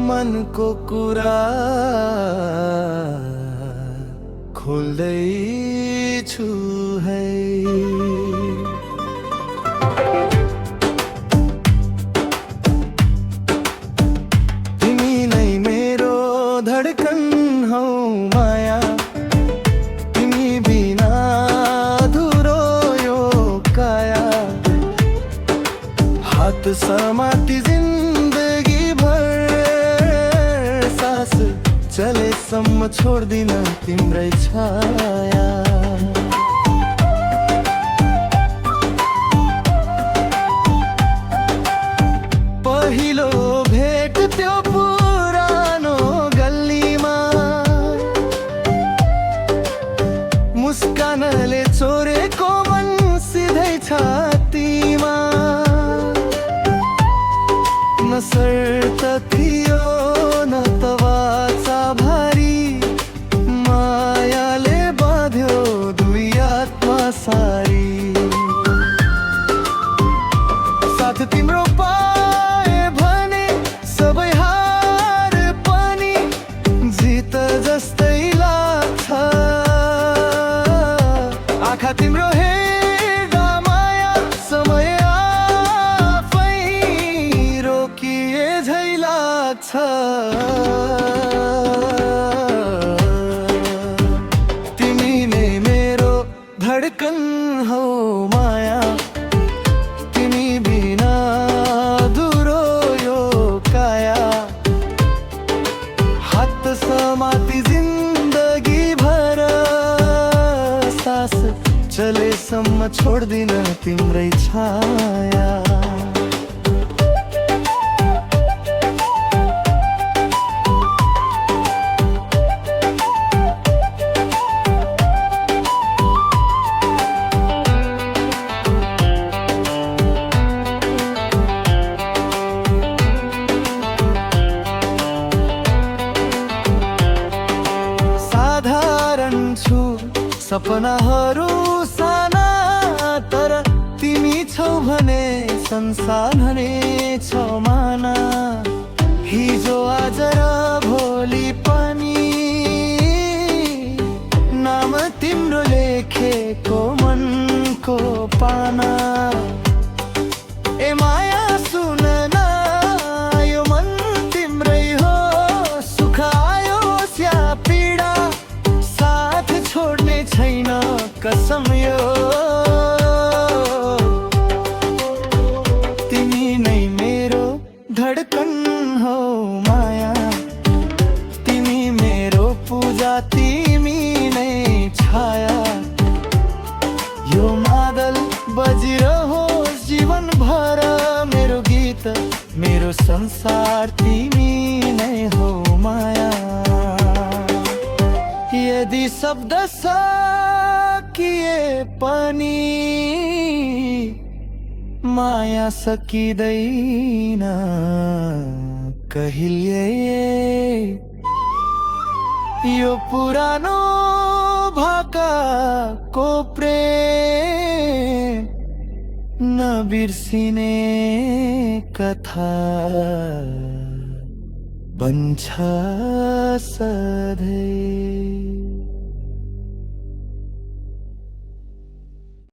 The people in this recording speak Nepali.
मनको कुरा खोल्दैछु है। तिमी नै मेरो धडकन हौ माया, तिमी बिना अधुरो यो काया। हात समाती जिन्दगी भर, सास चलेसम्म छोड्दिन तिम्रै छाया। पहिलो भेट त्यो पुरानो गल्लीमा, मुस्कानले चोरेको मन सिधै छातीमा। न शर्त थियो न त वाचा भारी, मायाले बाँध्यो दुई आत्मा सारी। साथ तिम्रो पाए भने सबै हार पनि जित जस्तै लाग्छ। आँखा तिम्रो हेर्दा माया समय आफै रोकिए झै लाग्छ। तिमी नै मेरो धडकन हौ माया, तिमी बिना अधुरो यो काया। हात समाती जिन्दगी भर, सास चलेसम्म छोड्दिन तिम्रै छाया। साधारण छु सपनाहरू साना, तर तिमी छौ भने संसार भने छ माना। हिजो आज र भोलि पनि नाम तिम्रो लेखेको मनको पाना। ए माया सुन न, यो मन तिम्रै हो, सुख आयोस् या पीडा साथ छोड्ने छैन कसम यो। तिमी नै मेरो धडकन हौ माया, तिमी मेरो पूजा, तिमी नै छाया। यो मादल बजिरहोस् जीवन भर, मेरो गीत मेरो संसार तिमी नै हौ माया। यदि शब्द सकिए पनि माया सकिँदैन कहिले। यो पुरानो भाकाको प्रेम नबिर्सिने कथा बन्छ सधैँ।